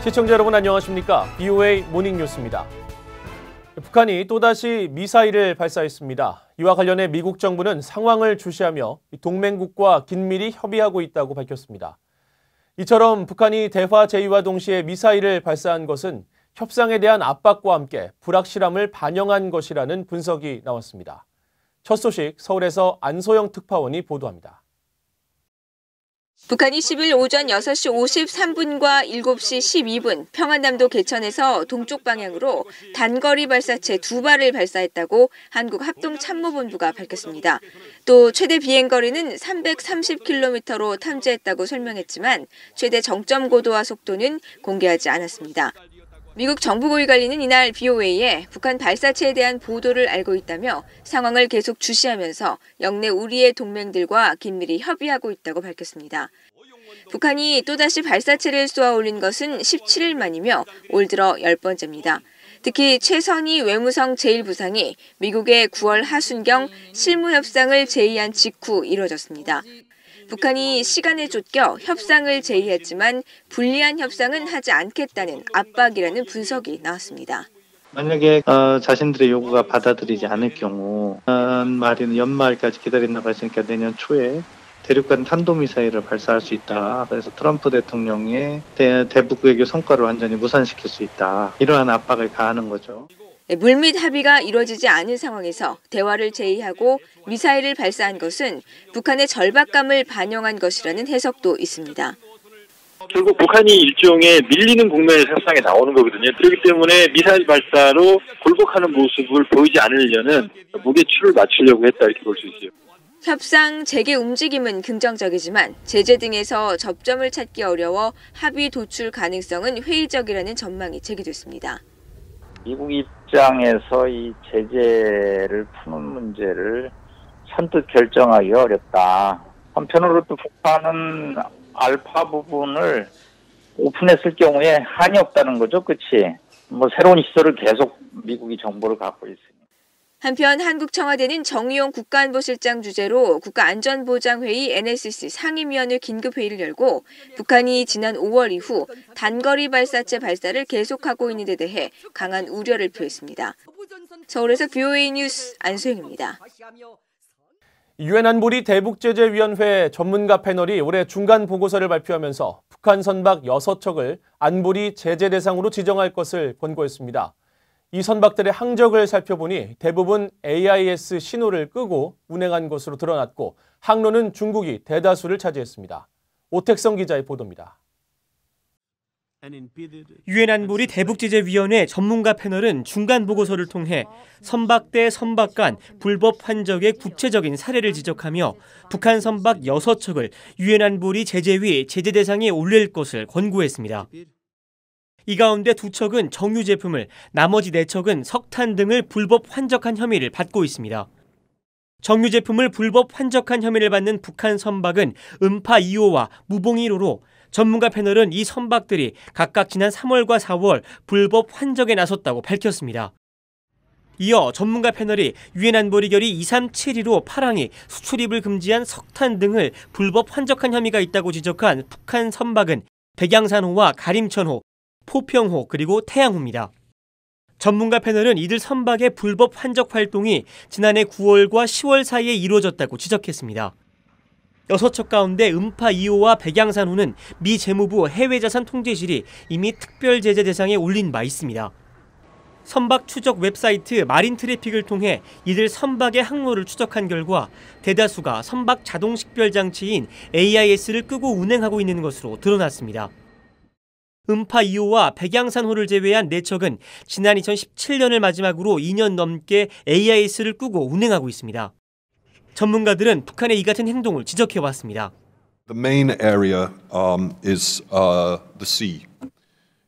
시청자 여러분 안녕하십니까? BOA 모닝뉴스입니다. 북한이 또다시 미사일을 발사했습니다. 이와 관련해 미국 정부는 상황을 주시하며 동맹국과 긴밀히 협의하고 있다고 밝혔습니다. 이처럼 북한이 대화 제의와 동시에 미사일을 발사한 것은 협상에 대한 압박과 함께 불확실함을 반영한 것이라는 분석이 나왔습니다. 첫 소식 서울에서 안소영 특파원이 보도합니다. 북한이 10일 오전 6시 53분과 7시 12분 평안남도 개천에서 동쪽 방향으로 단거리 발사체 2발을 발사했다고 한국합동참모본부가 밝혔습니다. 또 최대 비행거리는 330km로 탐지했다고 설명했지만 최대 정점 고도와 속도는 공개하지 않았습니다. 미국 정부고위관리는 이날 BOA에 북한 발사체에 대한 보도를 알고 있다며 상황을 계속 주시하면서 영내 우리의 동맹들과 긴밀히 협의하고 있다고 밝혔습니다. 북한이 또다시 발사체를 쏘아 올린 것은 17일 만이며 올 들어 10번째입니다. 특히 최선희 외무성 제1부상이 미국의 9월 하순경 실무협상을 제의한 직후 이뤄졌습니다. 북한이 시간에 쫓겨 협상을 제의했지만 불리한 협상은 하지 않겠다는 압박이라는 분석이 나왔습니다. 만약에 자신들의 요구가 받아들이지 않을 경우 말인 연말까지 기다린다고 했으니까 내년 초에 대륙간 탄도미사일을 발사할 수 있다. 그래서 트럼프 대통령의 대북 외교 성과를 완전히 무산시킬 수 있다. 이러한 압박을 가하는 거죠. 물밑 합의가 이루어지지 않은 상황에서 대화를 제의하고 미사일을 발사한 것은 북한의 절박감을 반영한 것이라는 해석도 있습니다. 결국 북한이 일종의 밀리는 국면에서 협상에 나오는 거거든요. 그렇기 때문에 미사일 발사로 굴복하는 모습을 보이지 않으려는 무게추를 맞추려고 했다 이렇게 볼 수 있어요. 협상 재개 움직임은 긍정적이지만 제재 등에서 접점을 찾기 어려워 합의 도출 가능성은 회의적이라는 전망이 제기됐습니다. 미국 입장에서 이 제재를 푸는 문제를 선뜻 결정하기 어렵다. 한편으로 또 북한은 알파 부분을 오픈했을 경우에 한이 없다는 거죠. 그치? 새로운 시설을 계속 미국이 정보를 갖고 있으니. 한편 한국 청와대는 정의용 국가안보실장 주재로 국가안전보장회의 NSC 상임위원회 긴급회의를 열고 북한이 지난 5월 이후 단거리 발사체 발사를 계속하고 있는 데 대해 강한 우려를 표했습니다. 서울에서 BOA 뉴스 안소영입니다. 유엔 안보리 대북제재위원회 전문가 패널이 올해 중간 보고서를 발표하면서 북한 선박 6척을 안보리 제재 대상으로 지정할 것을 권고했습니다. 이 선박들의 항적을 살펴보니 대부분 AIS 신호를 끄고 운행한 것으로 드러났고 항로는 중국이 대다수를 차지했습니다. 오택성 기자의 보도입니다. 유엔 안보리 대북제재위원회 전문가 패널은 중간 보고서를 통해 선박 대 선박 간 불법 환적의 구체적인 사례를 지적하며 북한 선박 6척을 유엔 안보리 제재위 제재 대상에 올릴 것을 권고했습니다. 이 가운데 2척은 정유 제품을, 나머지 4척은 석탄 등을 불법 환적한 혐의를 받고 있습니다. 정유 제품을 불법 환적한 혐의를 받는 북한 선박은 음파 2호와 무봉 1호로 전문가 패널은 이 선박들이 각각 지난 3월과 4월 불법 환적에 나섰다고 밝혔습니다. 이어 전문가 패널이 유엔 안보리 결의 2372로 파랑이 수출입을 금지한 석탄 등을 불법 환적한 혐의가 있다고 지적한 북한 선박은 백양산호와 가림천호, 포평호 그리고 태양호입니다. 전문가 패널은 이들 선박의 불법 환적 활동이 지난해 9월과 10월 사이에 이루어졌다고 지적했습니다. 6척 가운데 음파 2호와 백양산호는 미 재무부 해외자산 통제실이 이미 특별 제재 대상에 올린 바 있습니다. 선박 추적 웹사이트 마린 트래픽을 통해 이들 선박의 항로를 추적한 결과 대다수가 선박 자동 식별 장치인 AIS를 끄고 운행하고 있는 것으로 드러났습니다. 음파 2호와 백양산호를 제외한 4척은 지난 2017년을 마지막으로 2년 넘게 AIS를 끄고 운행하고 있습니다. 전문가들은 북한의 이 같은 행동을 지적해왔습니다. The main area is the sea,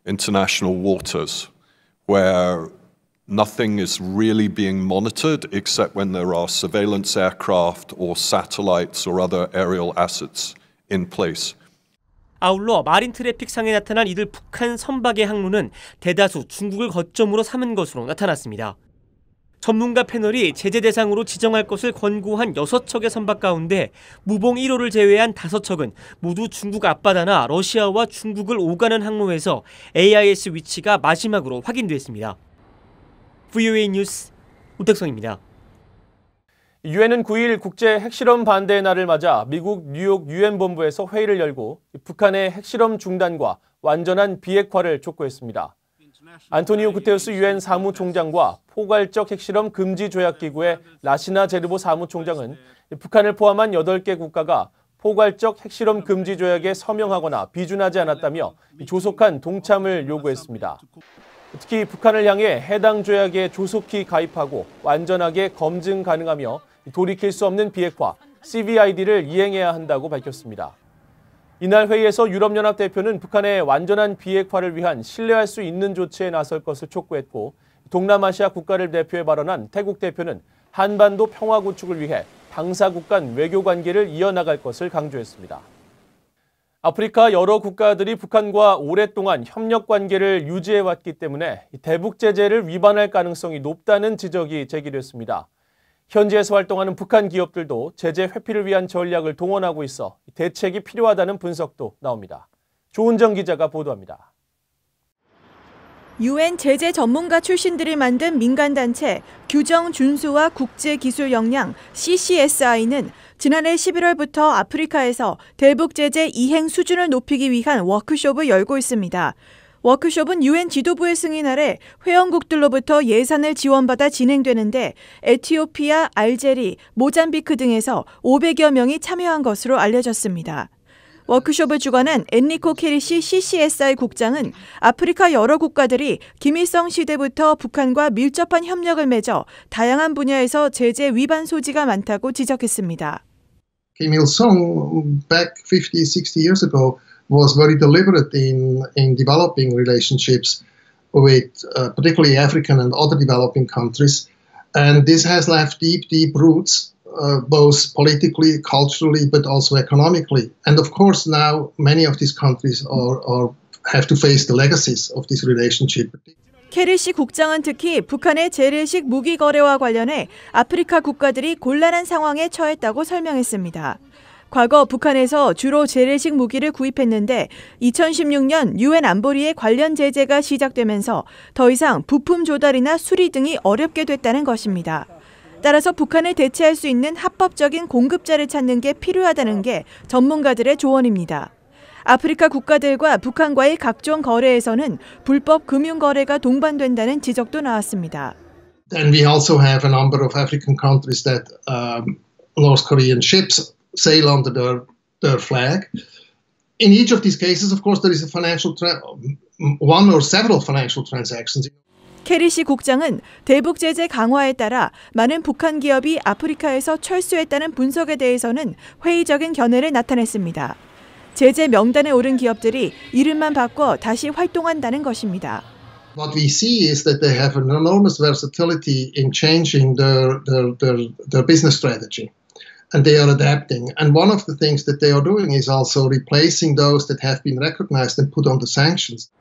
international waters, where nothing is really being monitored except when there are surveillance aircraft or satellites or other aerial assets in place. 아울러 마린 트래픽상에 나타난 이들 북한 선박의 항로는 대다수 중국을 거점으로 삼은 것으로 나타났습니다. 전문가 패널이 제재 대상으로 지정할 것을 권고한 6척의 선박 가운데 무봉 1호를 제외한 5척은 모두 중국 앞바다나 러시아와 중국을 오가는 항로에서 AIS 위치가 마지막으로 확인됐습니다. VOA 뉴스 우택성입니다. 유엔은 9일 국제 핵실험 반대의 날을 맞아 미국 뉴욕 유엔 본부에서 회의를 열고 북한의 핵실험 중단과 완전한 비핵화를 촉구했습니다. 안토니오 구테우스 유엔 사무총장과 포괄적 핵실험 금지 조약 기구의 라시나 제르보 사무총장은 북한을 포함한 8개 국가가 포괄적 핵실험 금지 조약에 서명하거나 비준하지 않았다며 조속한 동참을 요구했습니다. 특히 북한을 향해 해당 조약에 조속히 가입하고 완전하게 검증 가능하며 돌이킬 수 없는 비핵화, CVID를 이행해야 한다고 밝혔습니다. 이날 회의에서 유럽연합 대표는 북한의 완전한 비핵화를 위한 신뢰할 수 있는 조치에 나설 것을 촉구했고, 동남아시아 국가를 대표해 발언한 태국 대표는 한반도 평화 구축을 위해 당사국 간 외교 관계를 이어나갈 것을 강조했습니다. 아프리카 여러 국가들이 북한과 오랫동안 협력 관계를 유지해왔기 때문에 대북 제재를 위반할 가능성이 높다는 지적이 제기됐습니다. 현지에서 활동하는 북한 기업들도 제재 회피를 위한 전략을 동원하고 있어 대책이 필요하다는 분석도 나옵니다. 조은정 기자가 보도합니다. 유엔 제재 전문가 출신들이 만든 민간단체 규정 준수와 국제기술 역량 CCSI는 지난해 11월부터 아프리카에서 대북 제재 이행 수준을 높이기 위한 워크숍을 열고 있습니다. 워크숍은 유엔 지도부의 승인 아래 회원국들로부터 예산을 지원받아 진행되는데 에티오피아, 알제리, 모잠비크 등에서 500여 명이 참여한 것으로 알려졌습니다. 워크숍을 주관한 엔리코 케리시 CCSI 국장은 아프리카 여러 국가들이 김일성 시대부터 북한과 밀접한 협력을 맺어 다양한 분야에서 제재 위반 소지가 많다고 지적했습니다. Kim Il-sung back 50, 60 years ago was very deliberate in developing relationships with particularly African and other developing countries. And this has left deep roots, both politically, culturally, but also economically. And of course, now many of these countries have to face the legacies of this relationship. 케리시 국장은 특히 북한의 재래식 무기 거래와 관련해 아프리카 국가들이 곤란한 상황에 처했다고 설명했습니다. 과거 북한에서 주로 재래식 무기를 구입했는데 2016년 유엔 안보리의 관련 제재가 시작되면서 더 이상 부품 조달이나 수리 등이 어렵게 됐다는 것입니다. 따라서 북한을 대체할 수 있는 합법적인 공급자를 찾는 게 필요하다는 게 전문가들의 조언입니다. 아프리카 국가들과 북한과의 각종 거래에서는 불법 금융 거래가 동반된다는 지적도 나왔습니다. And we also have a number of African countries that North Korean ships sail under their flag. In each of these cases, of course, there is one or several financial transactions. 케리시 국장은 대북 제재 강화에 따라 많은 북한 기업이 아프리카에서 철수했다는 분석에 대해서는 회의적인 견해를 나타냈습니다. 제재 명단에 오른 기업들이 이름만 바꿔 다시 활동한다는 것입니다. What we see is that they have an enormous versatility in changing their business strategy. And they are adapting. And one of the things that they are doing is also replacing those that have been recognized and put on the sanctions.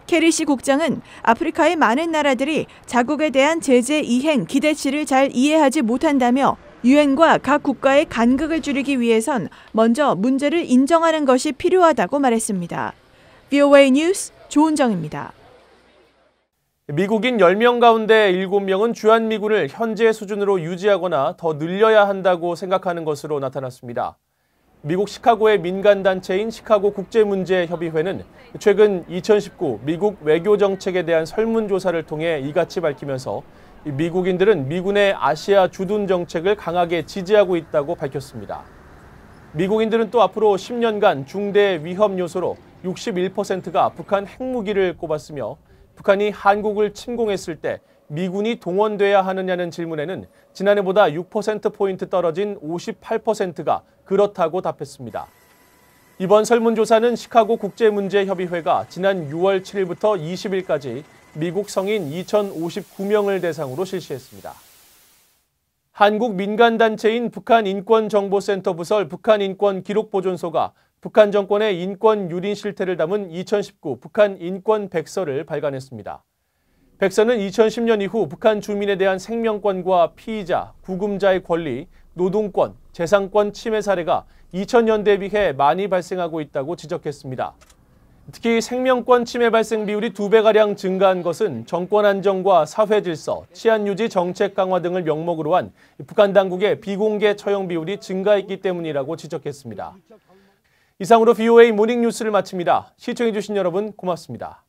케리시 국장은 아프리카의 많은 나라들이 자국에 대한 제재 이행 기대치를 잘 이해하지 못한다며 유엔과 각 국가의 간극을 줄이기 위해선 먼저 문제를 인정하는 것이 필요하다고 말했습니다. VOA 뉴스 조은정입니다. 미국인 10명 가운데 7명은 주한미군을 현재 수준으로 유지하거나 더 늘려야 한다고 생각하는 것으로 나타났습니다. 미국 시카고의 민간단체인 시카고 국제문제협의회는 최근 2019 미국 외교정책에 대한 설문조사를 통해 이같이 밝히면서 미국인들은 미군의 아시아 주둔 정책을 강하게 지지하고 있다고 밝혔습니다. 미국인들은 또 앞으로 10년간 중대 위험 요소로 61%가 북한 핵무기를 꼽았으며 북한이 한국을 침공했을 때 미군이 동원돼야 하느냐는 질문에는 지난해보다 6%포인트 떨어진 58%가 그렇다고 답했습니다. 이번 설문조사는 시카고 국제문제협의회가 지난 6월 7일부터 20일까지 미국 성인 2,059명을 대상으로 실시했습니다. 한국 민간단체인 북한인권정보센터 부설 북한인권기록보존소가 북한 정권의 인권 유린 실태를 담은 2019 북한 인권 백서를 발간했습니다. 백선은 2010년 이후 북한 주민에 대한 생명권과 피의자, 구금자의 권리, 노동권, 재산권 침해 사례가 2000년대에 비해 많이 발생하고 있다고 지적했습니다. 특히 생명권 침해 발생 비율이 2배가량 증가한 것은 정권 안정과 사회 질서, 치안 유지 정책 강화 등을 명목으로 한 북한 당국의 비공개 처형 비율이 증가했기 때문이라고 지적했습니다. 이상으로 VOA 모닝뉴스를 마칩니다. 시청해주신 여러분 고맙습니다.